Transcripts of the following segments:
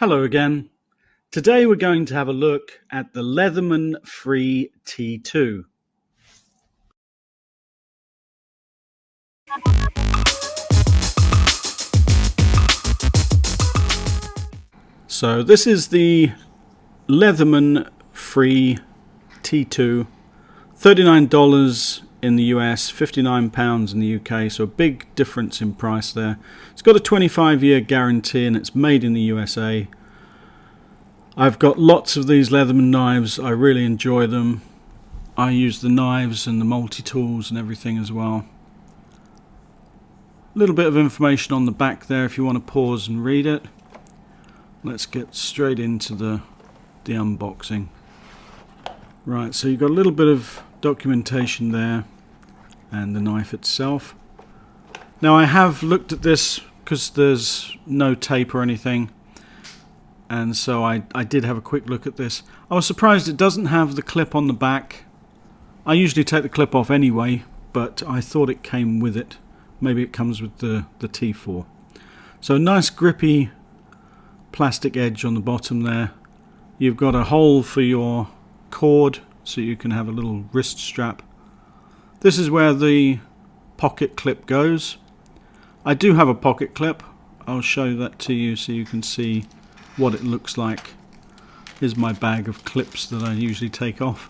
Hello again. Today we're going to have a look at the Leatherman T2. So this is the Leatherman T2, $39 in the US, £59 in the UK, so a big difference in price there. It's got a 25-year guarantee and it's made in the USA. I've got lots of these Leatherman knives. I really enjoy them. I use the knives and the multi-tools and everything as well. A little bit of information on the back there if you want to pause and read it. Let's get straight into the unboxing. Right, so you've got a little bit of documentation there and the knife itself. Now I have looked at this because there's no tape or anything, and so I did have a quick look at this. I was surprised it doesn't have the clip on the back. I usually take the clip off anyway, but I thought it came with it. Maybe it comes with the T4. So nice grippy plastic edge on the bottom there. You've got a hole for your cord so you can have a little wrist strap. This is where the pocket clip goes. I do have a pocket clip. I'll show that to you so you can see what it looks like. Here's my bag of clips that I usually take off.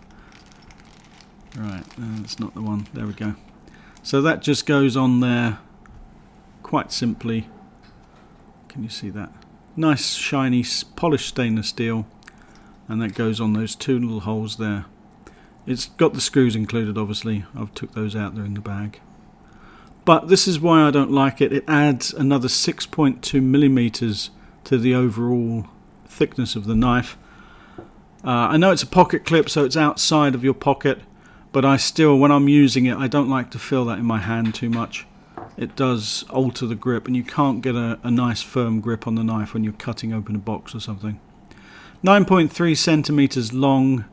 Right, that's not the one. There we go. So that just goes on there quite simply. Can you see that? Nice shiny polished stainless steel, and that goes on those two little holes there. It's got the screws included, obviously. I've took those out there in the bag. But this is why I don't like it. It adds another 6.2 millimeters to the overall thickness of the knife. I know it's a pocket clip, so it's outside of your pocket, but I still, when I'm using it, I don't like to feel that in my hand too much. It does alter the grip, and you can't get a nice firm grip on the knife when you're cutting open a box or something. 9.3 centimeters long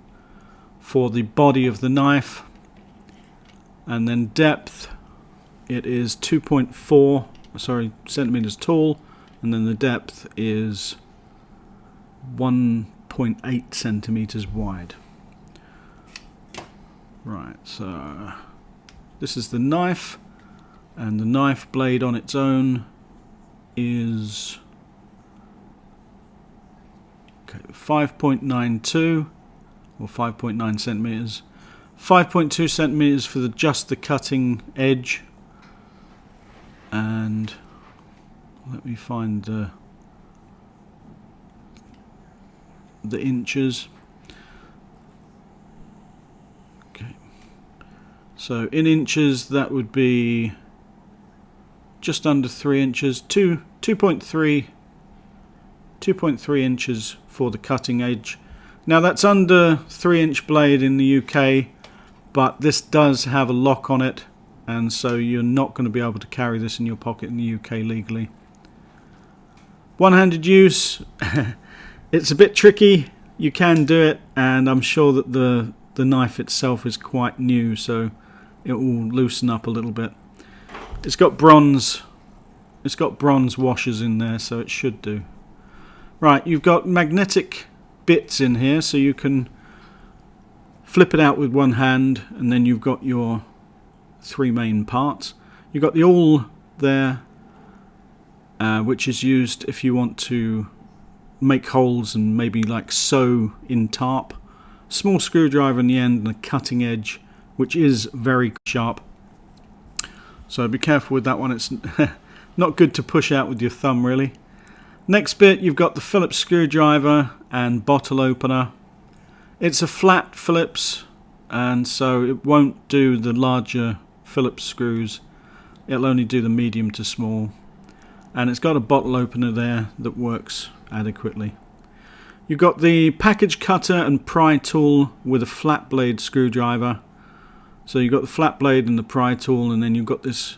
for the body of the knife, and then depth, it is 2.4 centimeters tall, and then the depth is 1.8 centimeters wide. Right, so this is the knife, and the knife blade on its own is 5.92 or 5.9 centimeters. 5.2 centimeters for just the cutting edge, and let me find the inches. Okay, so in inches that would be just under 3 inches, 2.3 inches for the cutting edge. Now that's under 3-inch blade in the UK, but this does have a lock on it, and so you're not going to be able to carry this in your pocket in the UK legally. One-handed use, it's a bit tricky. You can do it, and I'm sure that the knife itself is quite new, so it will loosen up a little bit. It's got bronze washers in there, so it should do. Right, you've got magnetic bits in here, so you can flip it out with one hand, and then you've got your 3 main parts. You've got the awl there, which is used if you want to make holes and maybe like sew in tarp. Small screwdriver in the end and a cutting edge, which is very sharp. So be careful with that one. It's not good to push out with your thumb, really. Next bit, you've got the Phillips screwdriver and bottle opener. It's a flat Phillips, and so it won't do the larger Phillips screws. It'll only do the medium to small. And it's got a bottle opener there that works adequately. You've got the package cutter and pry tool with a flat blade screwdriver. So you've got the flat blade and the pry tool, and then you've got this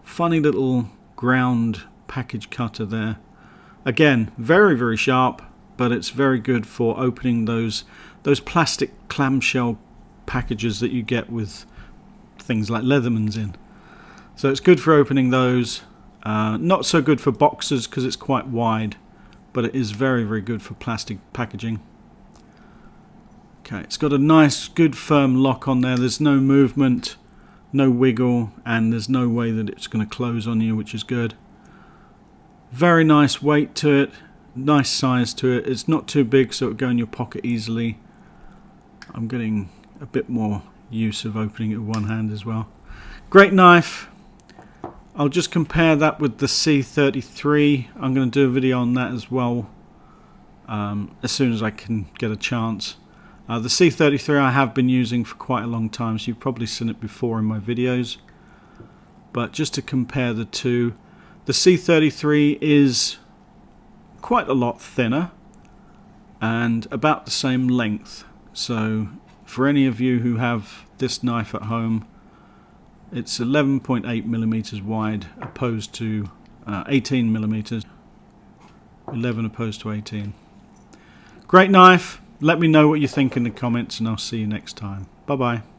funny little ground package cutter there. Again, very, very sharp, but it's very good for opening those plastic clamshell packages that you get with things like Leathermans in. So it's good for opening those. Not so good for boxes because it's quite wide, but it is very, very good for plastic packaging. Okay, it's got a nice, good, firm lock on there. There's no movement, no wiggle, and there's no way that it's going to close on you, which is good. Very nice weight to it, nice size to it. It's not too big, so it'll go in your pocket easily. I'm getting a bit more use of opening it with one hand as well. Great knife. I'll just compare that with the C33. I'm going to do a video on that as well as soon as I can get a chance. The C33 I have been using for quite a long time, so you've probably seen it before in my videos. But just to compare the two, the C33 is quite a lot thinner and about the same length. So for any of you who have this knife at home, it's 11.8 millimeters wide opposed to 18 millimeters. 11 opposed to 18. Great knife. Let me know what you think in the comments, and I'll see you next time. Bye bye.